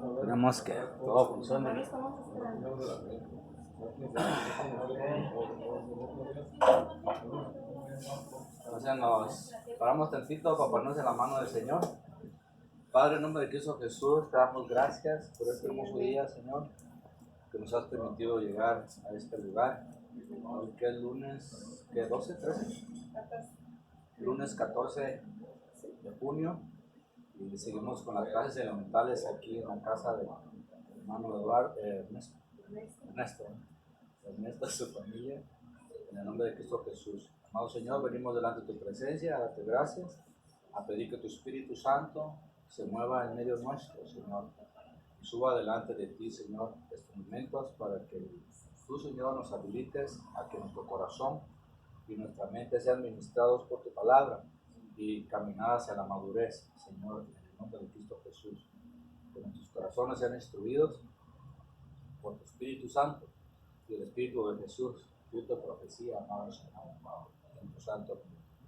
Esperemos que todo funcione. Entonces nos paramos tantito para ponernos en la mano del Señor. Padre, en nombre de Cristo Jesús, te damos gracias por este hermoso día, Señor, que nos has permitido llegar a este lugar. Hoy que es lunes, ¿qué? ¿12? ¿13? Lunes 14 de junio. Y seguimos con las clases elementales aquí en la casa de hermano Eduardo, Ernesto y su familia, en el nombre de Cristo Jesús. Amado Señor, venimos delante de tu presencia a darte gracias, a pedir que tu Espíritu Santo se mueva en medio nuestro, Señor, y suba delante de ti, Señor, estos momentos para que tú, Señor, nos habilites a que nuestro corazón y nuestra mente sean ministrados por tu palabra y caminar hacia la madurez, Señor, en el nombre de Cristo Jesús. Que nuestros corazones sean instruidos por tu Espíritu Santo y el Espíritu de Jesús, Espíritu de profecía, amado Señor, Espíritu Santo,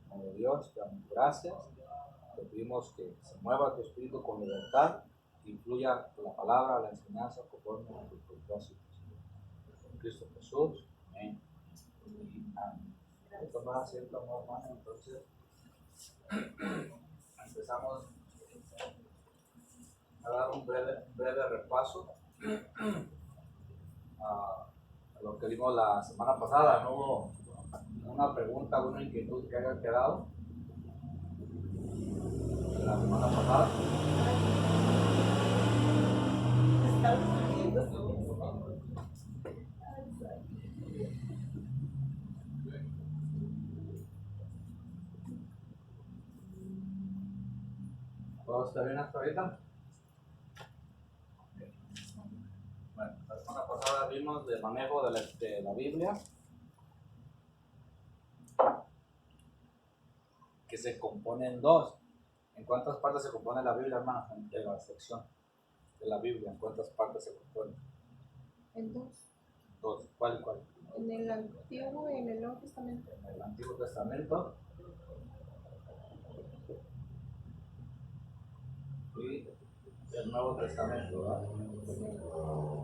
amado Dios, te damos gracias, te pedimos que se mueva tu Espíritu con libertad, que influya la palabra, la enseñanza, conforme a tu propósito. En Cristo Jesús, amén y amén. Tomar asiento, amado hermano, entonces empezamos a dar un breve repaso a lo que vimos la semana pasada. ¿No hubo una pregunta, una inquietud que haya quedado de la semana pasada? ¿Todo está bien hasta ahorita? Bueno, la semana pasada vimos del manejo de la Biblia, que se compone en dos. ¿En cuántas partes se compone la Biblia, hermano? En la sección de la Biblia, ¿en cuántas partes se compone? En dos. Dos. ¿Cuál? En el Antiguo y en el Nuevo Testamento. En el Antiguo Testamento y el Nuevo Testamento, ¿verdad?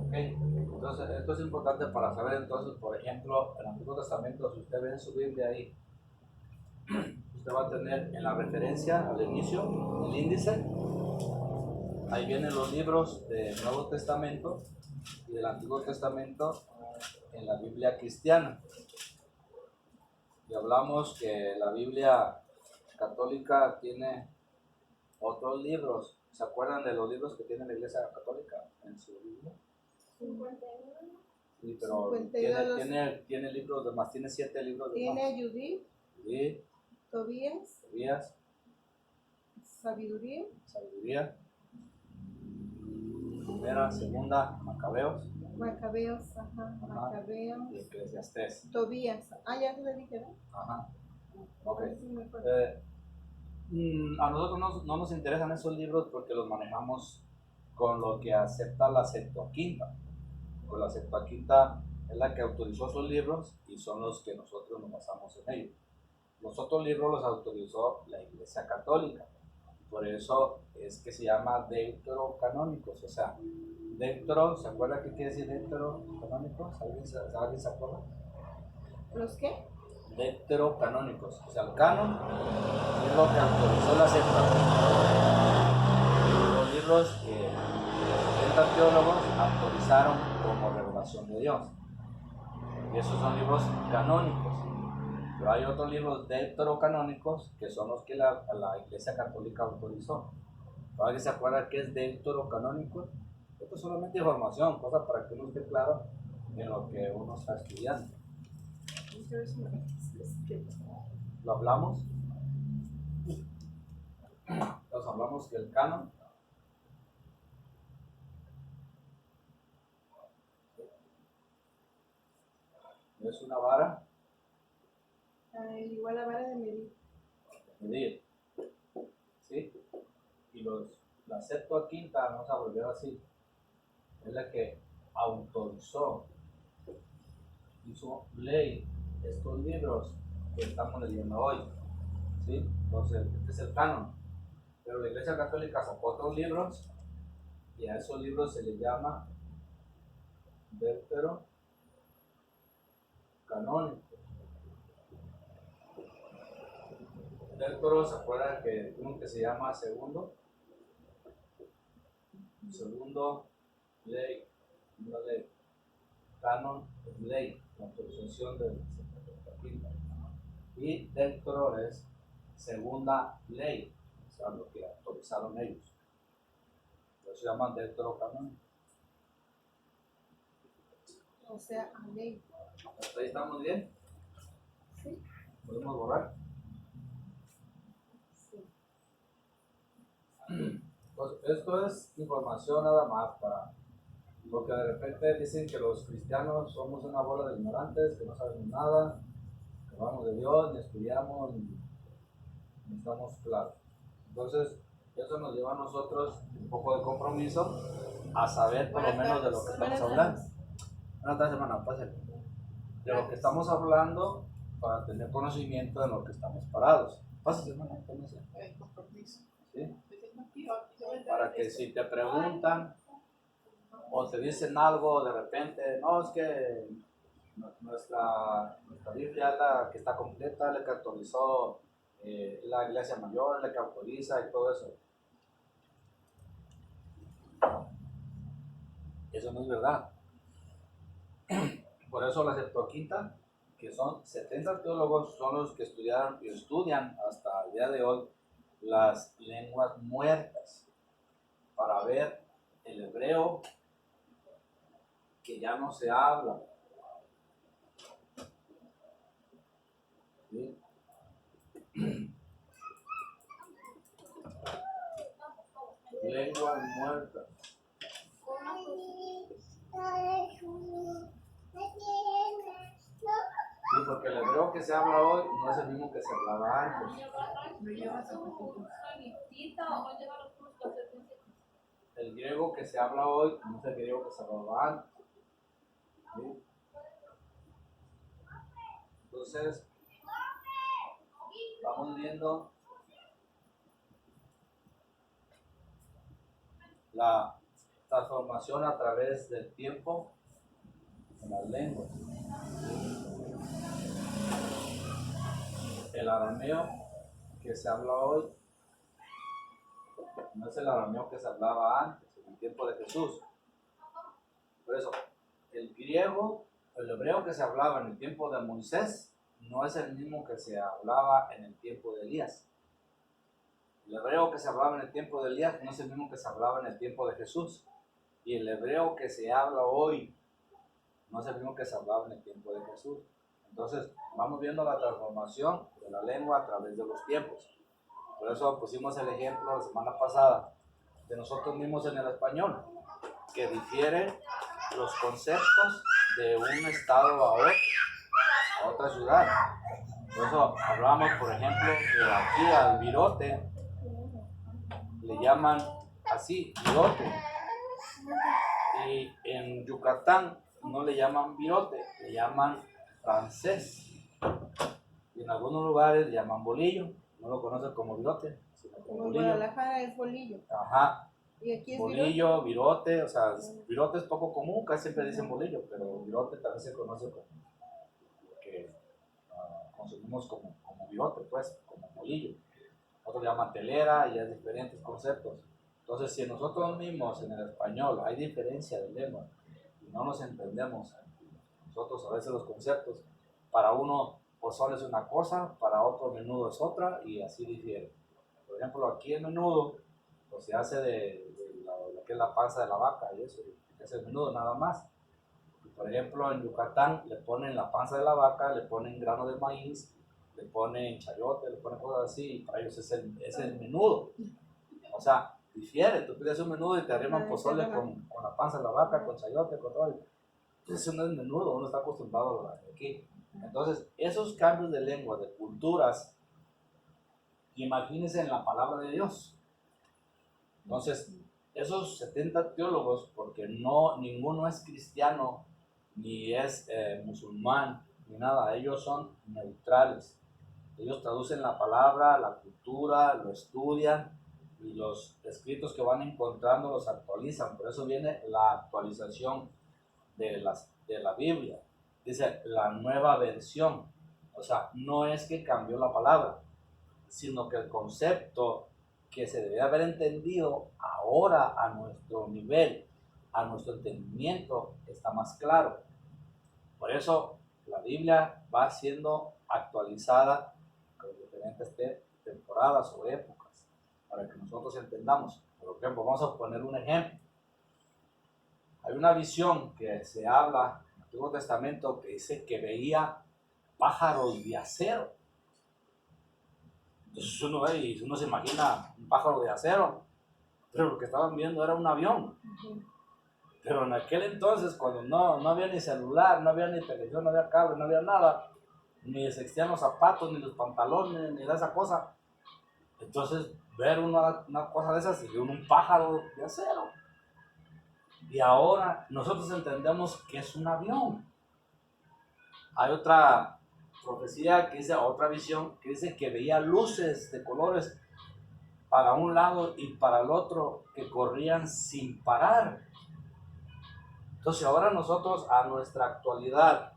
Okay. Entonces, esto es importante para saber. Entonces, por ejemplo, el Antiguo Testamento, si usted ve en su Biblia ahí, usted va a tener en la referencia al inicio, el índice, ahí vienen los libros del Nuevo Testamento y del Antiguo Testamento en la Biblia cristiana. Y hablamos que la Biblia católica tiene otros libros. ¿Se acuerdan de los libros que tiene la Iglesia Católica en su Biblia? 51. Sí, pero 52. tiene libros de más, tiene 7 libros de Tiene más. Judith, Tobías, Sabiduría, Primera, Segunda, Macabeos y Eclesiastés. Tobías. Ya te lo dije, ¿no? Ajá. Ok. Sí me acuerdo. A nosotros no nos interesan esos libros porque los manejamos con lo que acepta la Septuaginta. Pues la Septuaginta es la que autorizó esos libros y son los que nosotros nos basamos en ellos. Los otros libros los autorizó la Iglesia Católica. Por eso es que se llama deuterocanónicos. O sea, deutero, ¿se acuerda qué quiere decir deuterocanónicos? ¿Alguien se acuerda? ¿Los qué? Deuterocanónicos. O sea, el canon es lo que autorizó la Septuaginta. Los libros que los 70 teólogos autorizaron como revelación de Dios. Y esos son libros canónicos. Pero hay otros libros deuterocanónicos que son los que la Iglesia Católica autorizó. ¿Alguien se acuerda qué es deuterocanónico? Esto es solamente información, cosa para que uno esté claro en lo que uno está estudiando. ¿Lo hablamos? Entonces hablamos que el canon es una vara. Igual la vara de medir. ¿Sí? Y la Septuaginta, vamos a volver así, es la que autorizó, hizo ley estos libros que estamos leyendo hoy. ¿Sí? Entonces, este es el canon. Pero la Iglesia Católica sacó otros libros y a esos libros se les llama deuterocanónicos. Deutero, ¿se acuerdan que uno que se llama segundo? Segundo, ley, una ley. Canon es ley, la autorización del Septuaginta. Y Deutero es segunda ley, o sea, lo que autorizaron ellos. Eso se llaman deuterocanónicos. O sea, a ley. ¿Hasta ahí estamos bien? Sí. ¿Podemos borrar? Sí. Pues esto es información nada más para, porque de repente dicen que los cristianos somos una bola de ignorantes, que no sabemos nada, que no vamos de Dios, ni estudiamos, ni estamos claros. Entonces, eso nos lleva a nosotros un poco de compromiso a saber por lo menos de lo que estamos hablando. Buenas tardes, hermana, pásale. De lo que estamos hablando para tener conocimiento de lo que estamos parados. Pásale, hermana, póngase. ¿Sí? Para que si te preguntan o te dicen algo de repente, no, es que nuestra Biblia es la que está completa, la que autorizó la iglesia mayor, la que autoriza y todo eso. Eso no es verdad. Por eso la Septuaginta, que son 70 teólogos, son los que estudiaron y estudian hasta el día de hoy las lenguas muertas para ver el hebreo que ya no se habla. ¿Sí? Lenguas muertas. Sí, porque el hebreo que se habla hoy no es el mismo que se hablaba antes. El griego que se habla hoy no es el griego que se hablaba antes. ¿Sí? Entonces, vamos viendo la transformación a través del tiempo en las lenguas. El arameo que se habla hoy no es el arameo que se hablaba antes, en el tiempo de Jesús. Por eso, el griego, el hebreo que se hablaba en el tiempo de Moisés no es el mismo que se hablaba en el tiempo de Elías. El hebreo que se hablaba en el tiempo de Elías no es el mismo que se hablaba en el tiempo de Jesús. Y el hebreo que se habla hoy no es el mismo que se hablaba en el tiempo de Jesús. Entonces, vamos viendo la transformación de la lengua a través de los tiempos. Por eso pusimos el ejemplo la semana pasada de nosotros mismos en el español, que difieren los conceptos de un estado a otra ciudad. Por eso hablamos, por ejemplo, que aquí al virote le llaman así, virote. Y en Yucatán no le llaman virote, le llaman francés. Y en algunos lugares le llaman bolillo, no lo conocen como virote, sino como Como en bolillo. Guadalajara es bolillo. Ajá. Y aquí es Bolillo, virote, o sea, virote es poco común, casi siempre dicen bolillo, pero virote también se conoce como lo que consumimos como virote, pues, como bolillo. Otros le llaman telera y hay diferentes conceptos. Entonces, si nosotros mismos en el español hay diferencia de lengua y no nos entendemos nosotros a veces los conceptos, para uno pozole es una cosa, para otro menudo es otra y así difiere. Por ejemplo, aquí el menudo pues, se hace de lo que es la panza de la vaca y eso, es el menudo nada más. Y, por ejemplo, en Yucatán le ponen la panza de la vaca, le ponen grano de maíz, le ponen chayote, le ponen cosas así y para ellos es el menudo. O sea, difiere, tú pides un menudo y te arriman pozole con la panza de la vaca, con chayote, con todo. Entonces eso no es menudo, uno está acostumbrado a aquí. Entonces, esos cambios de lengua, de culturas, imagínense en la palabra de Dios. Entonces, esos 70 teólogos, porque ninguno es cristiano, ni es musulmán, ni nada, ellos son neutrales. Ellos traducen la palabra, la cultura, lo estudian y los escritos que van encontrando los actualizan. Por eso viene la actualización de la Biblia. Dice la nueva versión. O sea, no es que cambió la palabra, sino que el concepto que se debe haber entendido ahora a nuestro nivel, a nuestro entendimiento, está más claro. Por eso la Biblia va siendo actualizada con diferentes temporadas o épocas, para que nosotros entendamos. Por ejemplo, vamos a poner un ejemplo. Hay una visión que se habla en el Antiguo Testamento que dice que veía pájaros de acero. Entonces uno ve y uno se imagina un pájaro de acero, pero lo que estaban viendo era un avión. Pero en aquel entonces, cuando no había ni celular, no había ni televisión, no había cable, no había nada, ni existían los zapatos, ni los pantalones, ni de esa cosa. Entonces, ver una cosa de esas y un pájaro de acero. Y ahora nosotros entendemos que es un avión. Hay otra profecía que dice, otra visión que dice que veía luces de colores para un lado y para el otro que corrían sin parar. Entonces ahora nosotros a nuestra actualidad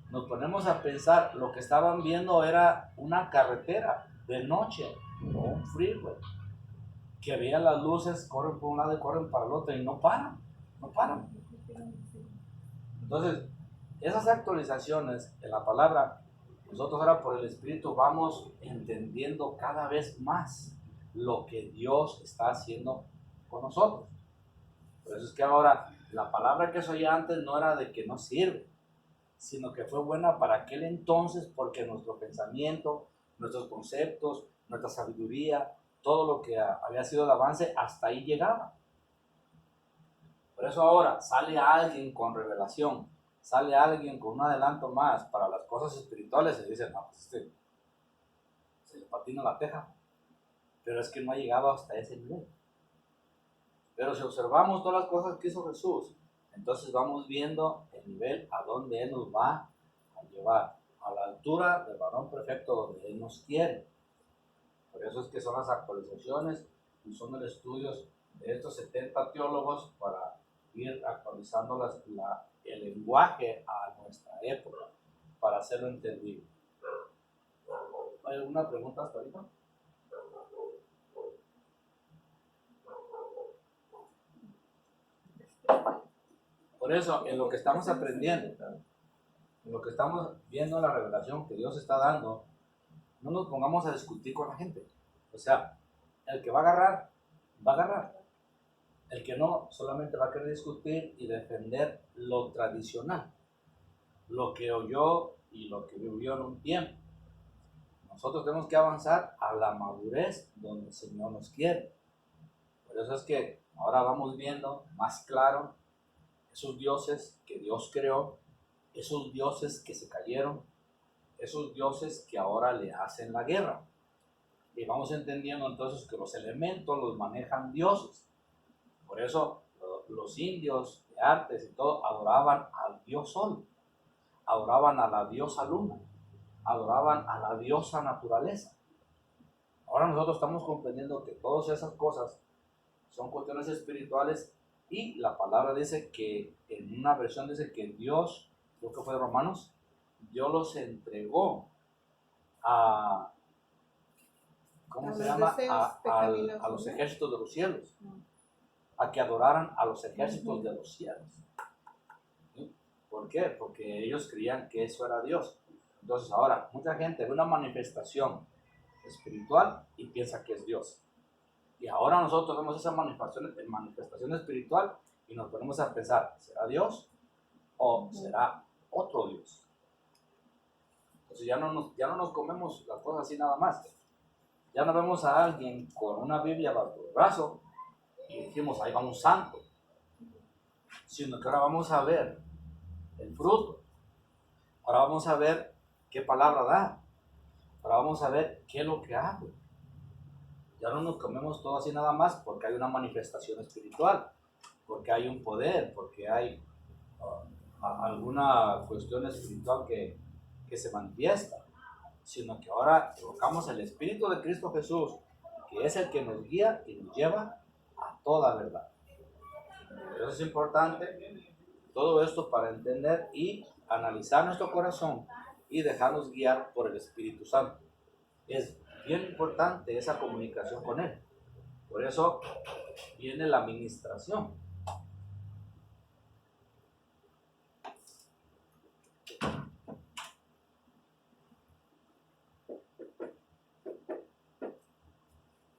nos ponemos a pensar, lo que estaban viendo era una carretera de noche o un freeway que veía las luces, corren por un lado y corren para el otro y no paran. Entonces, esas actualizaciones en la palabra, nosotros ahora por el Espíritu vamos entendiendo cada vez más lo que Dios está haciendo con nosotros. Por eso es que ahora la palabra que se oía antes no era de que no sirve, sino que fue buena para aquel entonces porque nuestro pensamiento, nuestros conceptos, nuestra sabiduría, todo lo que había sido el avance, hasta ahí llegaba. Por eso ahora sale alguien con revelación, sale alguien con un adelanto más para las cosas espirituales y dice, no, pues se le patina la teja, pero es que no ha llegado hasta ese nivel. Pero si observamos todas las cosas que hizo Jesús, entonces vamos viendo el nivel a donde Él nos va a llevar, a la altura del varón perfecto donde Él nos quiere. Por eso es que son las actualizaciones y son los estudios de estos 70 teólogos para ir actualizando el lenguaje a nuestra época, para hacerlo entendible. ¿Hay alguna pregunta hasta ahorita? Por eso, en lo que estamos aprendiendo, en lo que estamos viendo la revelación que Dios está dando, no nos pongamos a discutir con la gente. O sea, el que va a agarrar, va a agarrar. El que no, solamente va a querer discutir y defender lo tradicional, lo que oyó y lo que vivió en un tiempo. Nosotros tenemos que avanzar a la madurez donde el Señor nos quiere. Por eso es que ahora vamos viendo más claro esos dioses que Dios creó, esos dioses que se cayeron, esos dioses que ahora le hacen la guerra. Y vamos entendiendo entonces que los elementos los manejan dioses. Por eso los indios de artes y todo adoraban al dios sol, adoraban a la diosa luna, adoraban a la diosa naturaleza. Ahora nosotros estamos comprendiendo que todas esas cosas son cuestiones espirituales y la palabra dice que en una versión dice que Dios, creo que fue de Romanos, Dios los entregó a, ¿cómo se llama? A los ejércitos de los cielos, a que adoraran a los ejércitos de los cielos. ¿Sí? ¿Por qué? Porque ellos creían que eso era Dios. Entonces ahora, mucha gente ve una manifestación espiritual y piensa que es Dios. Y ahora nosotros vemos esa manifestación espiritual y nos ponemos a pensar, ¿será Dios o será otro Dios? Entonces ya no nos comemos las cosas así nada más. Ya no vemos a alguien con una Biblia bajo el brazo y decimos, ahí va un santo. Sino que ahora vamos a ver el fruto. Ahora vamos a ver qué palabra da. Ahora vamos a ver qué es lo que hace. Ya no nos comemos todo así nada más porque hay una manifestación espiritual, porque hay un poder, porque hay alguna cuestión espiritual que se manifiesta, sino que ahora evocamos el Espíritu de Cristo Jesús, que es el que nos guía y nos lleva a toda verdad. Por eso es importante todo esto para entender y analizar nuestro corazón y dejarnos guiar por el Espíritu Santo. Es bien importante esa comunicación con Él. Por eso viene la administración.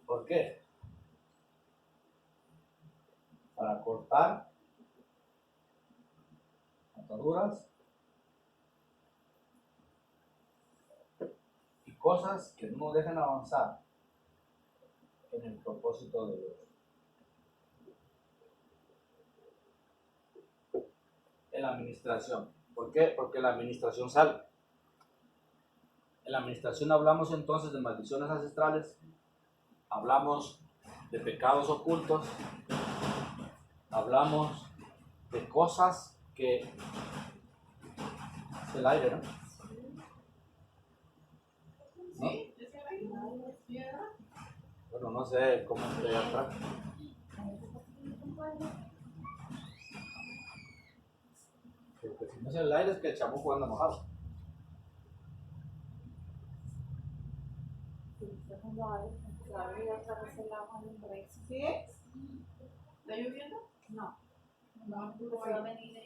¿Por qué? Para cortar ataduras y cosas que no nos dejan avanzar en el propósito de Dios. En la administración. ¿Por qué? Porque la administración sale. En la administración hablamos entonces de maldiciones ancestrales, hablamos de pecados ocultos, hablamos de cosas que es el aire, ¿no? ¿No? Bueno, no sé cómo estoy allá atrás. Porque si no es el aire es que el chamuco anda mojado. ¿Sí? ¿Está lloviendo? No. No, va a venir.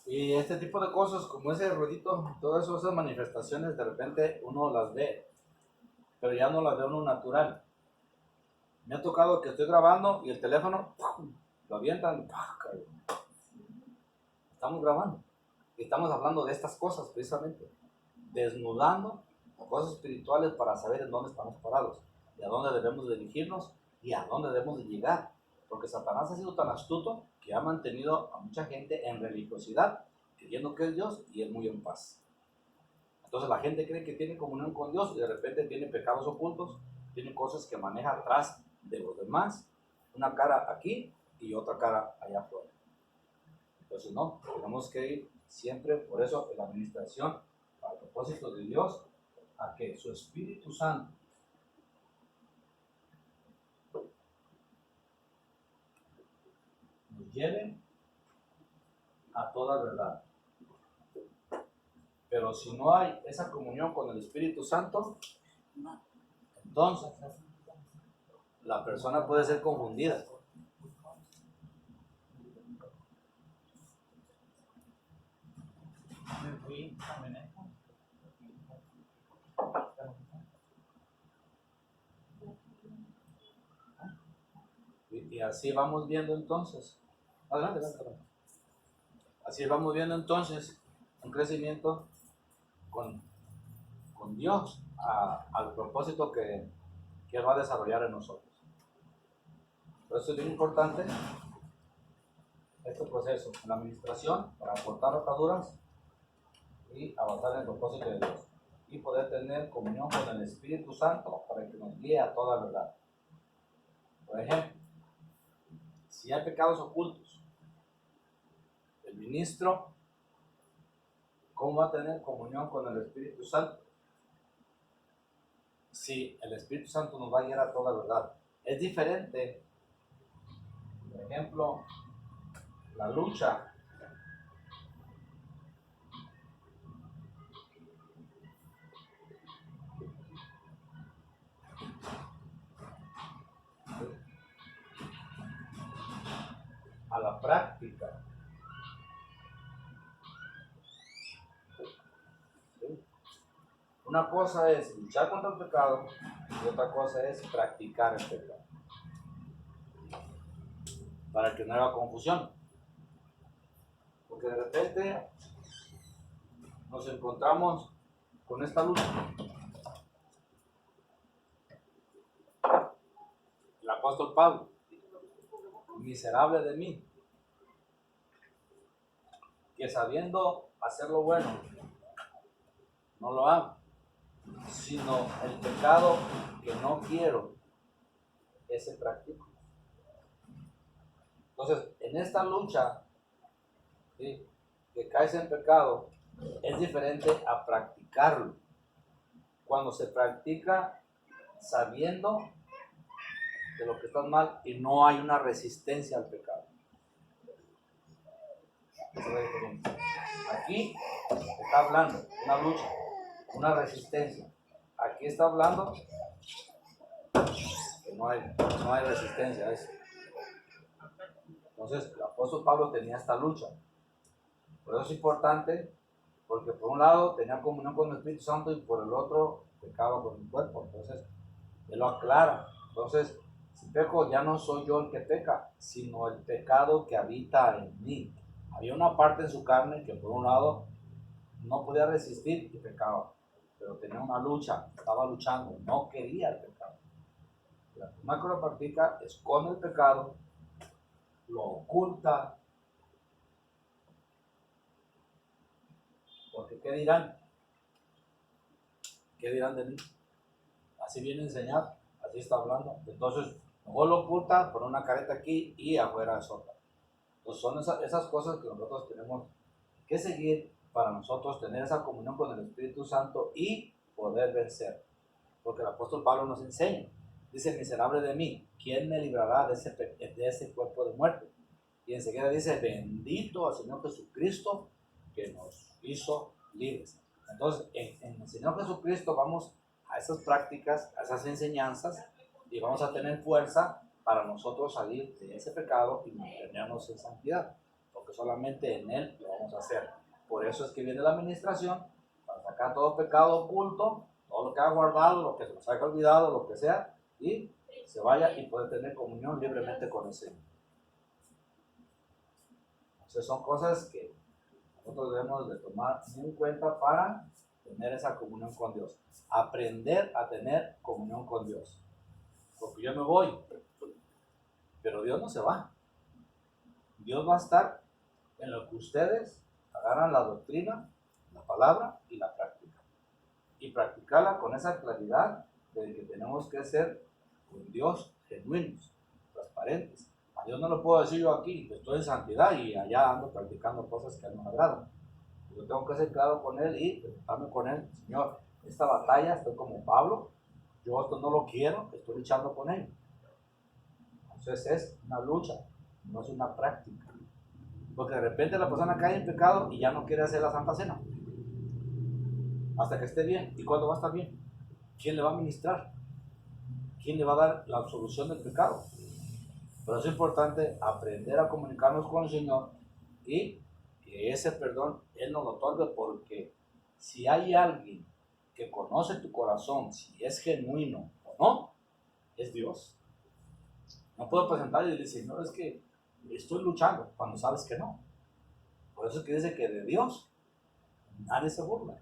Y este tipo de cosas, como ese ruidito, todas esas manifestaciones, de repente uno las ve, pero ya no las ve uno natural. Me ha tocado que estoy grabando y el teléfono ¡pum!, lo avientan. Estamos grabando y estamos hablando de estas cosas precisamente, desnudando cosas espirituales para saber en dónde estamos parados y a dónde debemos dirigirnos y a dónde debemos de llegar. Porque Satanás ha sido tan astuto que ha mantenido a mucha gente en religiosidad, creyendo que es Dios y es muy en paz. Entonces la gente cree que tiene comunión con Dios y de repente tiene pecados ocultos, tiene cosas que maneja atrás de los demás, una cara aquí y otra cara allá afuera. Entonces no, tenemos que ir siempre, por eso en la administración, a propósito de Dios, a que su Espíritu Santo nos lleve a toda verdad. Pero si no hay esa comunión con el Espíritu Santo, entonces la persona puede ser confundida. Y así vamos viendo entonces. Adelante, adelante. Así vamos viendo entonces un crecimiento con Dios al propósito que Él va a desarrollar en nosotros. Por eso es bien importante este proceso, la administración para cortar ataduras y avanzar en el propósito de Dios y poder tener comunión con el Espíritu Santo para que nos guíe a toda verdad. Por ejemplo, si hay pecados ocultos, el ministro, ¿cómo va a tener comunión con el Espíritu Santo? Si el Espíritu Santo nos va a guiar a toda verdad. Es diferente, por ejemplo, la lucha a la práctica. ¿Sí? Una cosa es luchar contra el pecado y otra cosa es practicar el pecado. Para que no haya confusión. Porque de repente nos encontramos con esta lucha. El apóstol Pablo, miserable de mí, que sabiendo hacer lo bueno, no lo hago, sino el pecado que no quiero, ese practico. Entonces, en esta lucha, ¿sí?, que caes en pecado, es diferente a practicarlo. cuando se practica sabiendo de lo que está mal y no hay una resistencia al pecado. Esa es la diferencia. Aquí está hablando una lucha, una resistencia. Aquí está hablando que no hay resistencia a eso. Entonces, el apóstol Pablo tenía esta lucha. Por eso es importante, porque por un lado tenía comunión con el Espíritu Santo y por el otro pecaba con el cuerpo. Entonces, él lo aclara. Entonces, si peco, ya no soy yo el que peca, sino el pecado que habita en mí. Había una parte en su carne que por un lado no podía resistir y pecaba, pero tenía una lucha, estaba luchando, no quería el pecado. La forma que lo practica esconde el pecado, lo oculta, porque ¿qué dirán? ¿Qué dirán de mí? Así viene a enseñar, así está hablando. Entonces, mejor lo oculta, pone una careta aquí y afuera es otra. Entonces son esas cosas que nosotros tenemos que seguir para nosotros tener esa comunión con el Espíritu Santo y poder vencer. Porque el apóstol Pablo nos enseña, dice, miserable de mí, ¿quién me librará de ese cuerpo de muerte? Y enseguida dice, bendito al Señor Jesucristo que nos hizo libres. Entonces, en el Señor Jesucristo vamos a esas prácticas, a esas enseñanzas y vamos a tener fuerza para nosotros salir de ese pecado y mantenernos en santidad, porque solamente en Él lo vamos a hacer. Por eso es que viene la administración, para sacar todo pecado oculto, todo lo que ha guardado, lo que se nos haya olvidado, lo que sea, y se vaya y puede tener comunión libremente con el Señor. Entonces son cosas que nosotros debemos de tomar en cuenta para tener esa comunión con Dios. Aprender a tener comunión con Dios. Porque yo me voy, pero Dios no se va. Dios va a estar en lo que ustedes agarran la doctrina, la palabra y la práctica. Y practicarla con esa claridad de que tenemos que ser con Dios genuinos, transparentes. A Dios no lo puedo decir yo aquí, que estoy en santidad y allá ando practicando cosas que a Él no me agradan. Yo tengo que ser claro con Él y presentarme con Él. Señor, esta batalla estoy como Pablo, yo esto no lo quiero, estoy luchando con Él. Entonces es una lucha, no es una práctica. Porque de repente la persona cae en pecado y ya no quiere hacer la Santa Cena. Hasta que esté bien. ¿Y cuándo va a estar bien? ¿Quién le va a ministrar? ¿Quién le va a dar la absolución del pecado? Pero es importante aprender a comunicarnos con el Señor y que ese perdón Él nos lo otorgue, porque si hay alguien que conoce tu corazón, si es genuino o no, es Dios. No puedo presentar y decir, Señor, es que estoy luchando cuando sabes que no. Por eso es que dice que de Dios nadie se burla.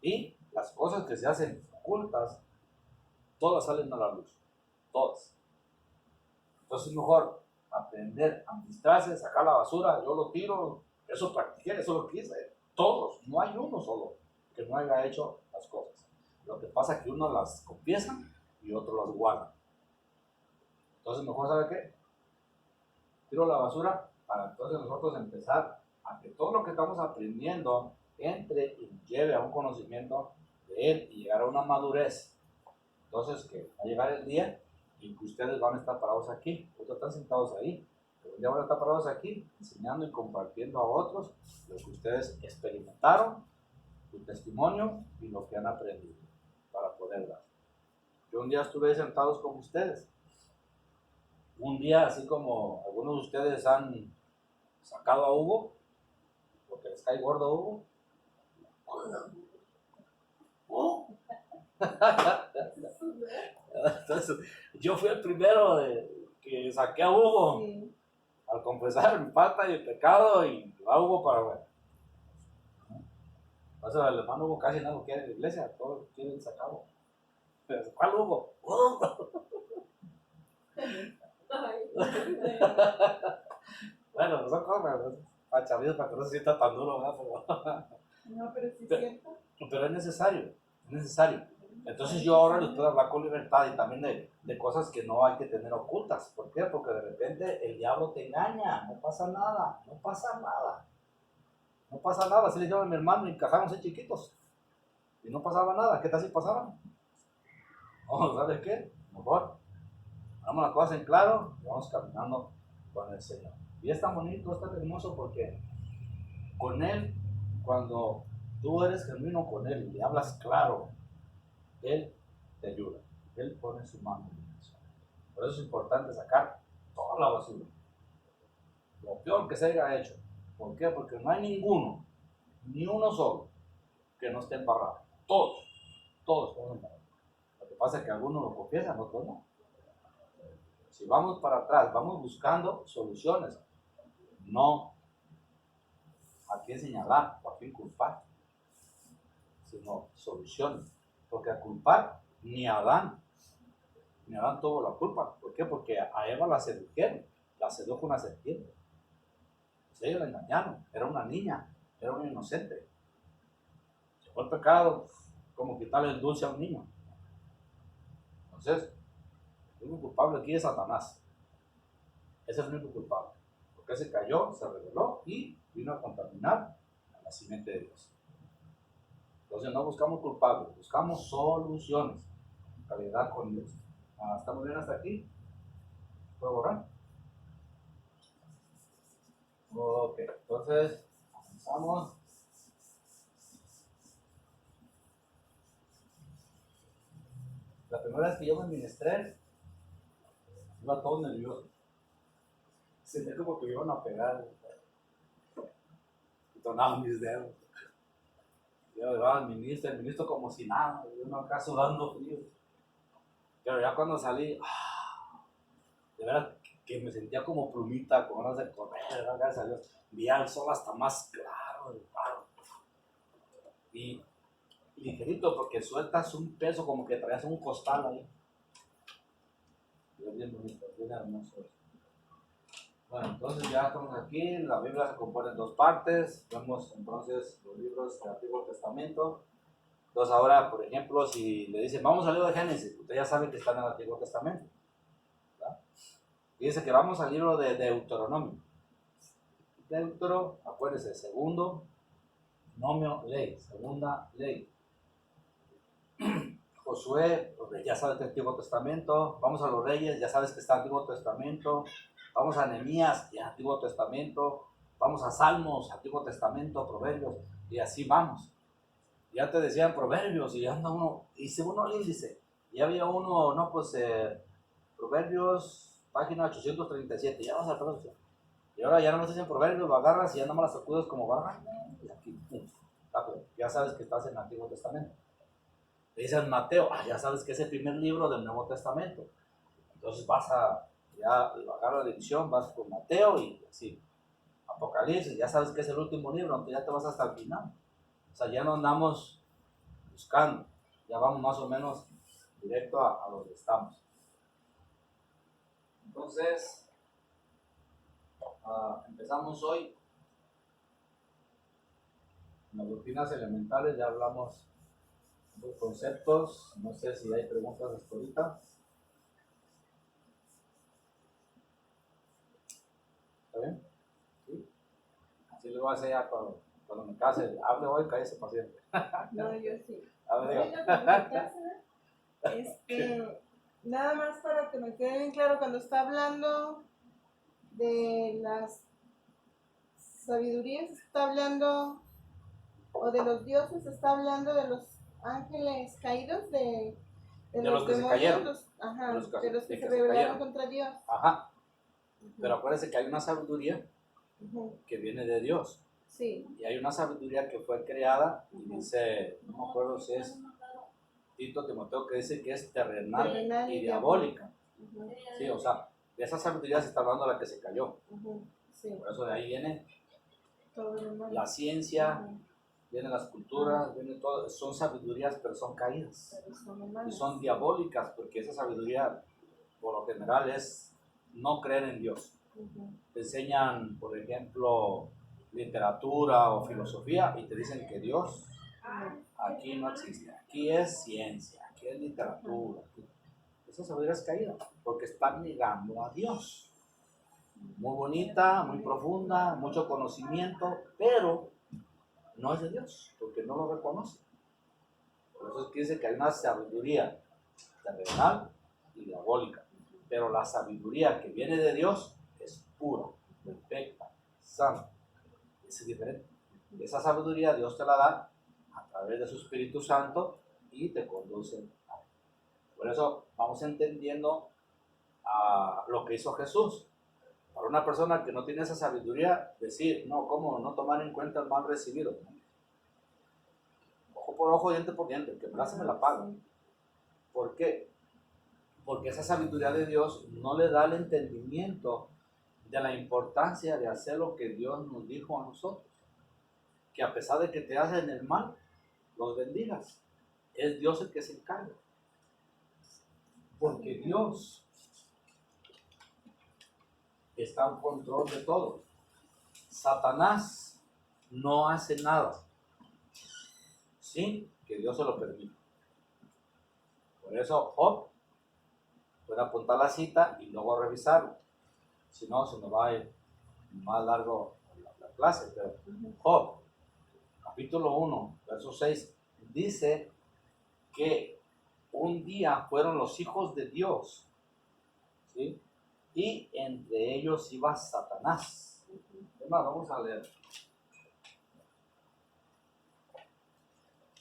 Y las cosas que se hacen ocultas, todas salen a la luz. Todas. Entonces es mejor aprender a administrarse, sacar la basura, yo lo tiro, eso practiqué, eso lo quise. Todos, no hay uno solo que no haya hecho las cosas. Lo que pasa es que uno las confiesa y otro las guarda. Entonces mejor, ¿sabe qué? Tiro la basura para entonces nosotros empezar a que todo lo que estamos aprendiendo entre y nos lleve a un conocimiento de Él y llegar a una madurez. Entonces que va a llegar el día y que ustedes van a estar parados aquí, otros están sentados ahí, pero ya van a estar parados aquí enseñando y compartiendo a otros lo que ustedes experimentaron, su testimonio y lo que han aprendido para poder dar. Yo un día estuve sentados con ustedes. Un día, así como algunos de ustedes han sacado a Hugo, porque les cae gordo a Hugo. Entonces, yo fui el primero que saqué a Hugo, Sí. al confesar mi falta y el pecado, y a Hugo para bueno. Entonces, el hermano Hugo casi no lo quiere en la iglesia, todos quieren sacarlo. Pero, ¿cuál Hugo? Bueno, pues son cosas chavidos para que no se sienta tan duro, ¿verdad? No, pero sí es cierto. Pero es necesario, es necesario. Entonces yo ahora les puedo hablar con libertad y también de cosas que no hay que tener ocultas. ¿Por qué? Porque de repente el diablo te engaña, no pasa nada, no pasa nada. No pasa nada, así le digo a mi hermano, encajamos en chiquitos. y no pasaba nada. ¿Qué tal si pasaba? No, ¿sabes qué? Mejor hagamos las cosas en claro y vamos caminando con el Señor. Y es tan bonito, es tan hermoso porque con Él, cuando tú eres genuino con Él y le hablas claro, Él te ayuda. Él pone su mano en eso. Por eso es importante sacar toda la basura. Lo peor que se haya hecho. ¿Por qué? Porque no hay ninguno, ni uno solo, que no esté embarrado. Todos estamos embarrados. Lo que pasa es que algunos lo confiesan, otros no. Si vamos para atrás, vamos buscando soluciones, no a quién señalar o a quién culpar, sino soluciones. Porque a culpar ni Adán tuvo la culpa. ¿Por qué? Porque a Eva la sedujeron, la sedujo una serpiente. Pues ellos la engañaron, era una niña, era una inocente. Si fue el pecado, como quitarle el dulce a un niño. Entonces, el único culpable aquí es Satanás. Ese es el único culpable. Porque se cayó, se rebeló y vino a contaminar a la simiente de Dios. Entonces no buscamos culpables, buscamos soluciones. Calidad con Dios. ¿Estamos bien hasta aquí? ¿Puedo borrar? Ok, entonces comenzamos. La primera vez que yo me ministré, iba todo nervioso. Sentía como que me iban a pegar. Y tronaban mis dedos. Yo llevaba al ministro, el ministro como si nada, yo no acá sudando frío. Pero ya cuando salí, de verdad que me sentía como plumita, con ganas de correr, gracias a Dios. Veía el sol hasta más claro, y ligerito, porque sueltas un peso como que traías un costal ahí. Y es bien bonito, bien hermoso. Bueno, entonces ya estamos aquí, la Biblia se compone en dos partes, vemos entonces los libros del Antiguo Testamento. Entonces ahora, por ejemplo, si le dicen, vamos al libro de Génesis, usted ya sabe que está en el Antiguo Testamento, ¿verdad? Y dice que vamos al libro de Deuteronomio. Deutero, acuérdese, segundo, nomio, ley, segunda ley. Josué, ya sabes que es Antiguo Testamento. Vamos a los Reyes, ya sabes que está Antiguo Testamento. Vamos a Nehemías, ya Antiguo Testamento. Vamos a Salmos, Antiguo Testamento, Proverbios, y así vamos. Ya te decían Proverbios, y anda uno, y según uno índice, y había uno, no, pues, Proverbios, página 837, ya vas a Proverbios. Y ahora ya no me dicen Proverbios, lo agarras y ya no me las sacudes como barra, y aquí, ya sabes que estás en el Antiguo Testamento. Te dicen Mateo, ya sabes que es el primer libro del Nuevo Testamento. Entonces ya agarras la edición, vas con Mateo y así. Apocalipsis, ya sabes que es el último libro, entonces ya te vas hasta el final. O sea, ya no andamos buscando, ya vamos más o menos directo a donde estamos. Entonces, empezamos hoy. En las rutinas elementales ya hablamos de conceptos, no sé si hay preguntas hasta ahorita. ¿Está bien? ¿Sí? Así lo voy a hacer ya cuando me case. Hable hoy, cállese paciente. No, yo sí. A ver, Oiga, cuando me case, nada más para que me quede bien claro, cuando está hablando de las sabidurías, está hablando, o de los dioses, está hablando de los ángeles caídos, de los que se demonios, cayeron. de los que se rebelaron contra Dios. Ajá. Pero acuérdense que hay una sabiduría que viene de Dios. Sí. Y hay una sabiduría que fue creada, y dice, no me acuerdo si es Tito Timoteo, que dice que es terrenal y diabólica. Sí, o sea, de esa sabiduría se está hablando la que se cayó. Sí. Por eso de ahí viene Todo la ciencia, vienen las culturas, viene todo, son sabidurías, pero son caídas. Y son diabólicas, porque esa sabiduría, por lo general, es no creer en Dios. Te enseñan, por ejemplo, literatura o filosofía y te dicen que Dios aquí no existe. Aquí es ciencia, aquí es literatura. Esa sabiduría es caída, porque están negando a Dios. Muy bonita, muy profunda, mucho conocimiento, pero no es de Dios, porque no lo reconoce. Por eso es que dice que hay una sabiduría terrenal y diabólica. Pero la sabiduría que viene de Dios es pura, perfecta, santa. Es diferente. Esa sabiduría Dios te la da a través de su Espíritu Santo y te conduce a él. Por eso vamos entendiendo lo que hizo Jesús. Para una persona que no tiene esa sabiduría, decir, no, ¿cómo no tomar en cuenta el mal recibido? Ojo por ojo, diente por diente, que me la paga. ¿Por qué? Porque esa sabiduría de Dios no le da el entendimiento de la importancia de hacer lo que Dios nos dijo a nosotros. Que a pesar de que te hacen el mal, los bendigas. Es Dios el que se encarga. Porque Dios está en control de todo. Satanás no hace nada sin que Dios se lo permita. Por eso Job puede apuntar la cita y luego revisarlo. Si no, se nos va a ir más largo la clase. Pero Job, capítulo 1, verso 6, dice que un día fueron los hijos de Dios, ¿sí? Y entre ellos iba Satanás. Es más, vamos a leer.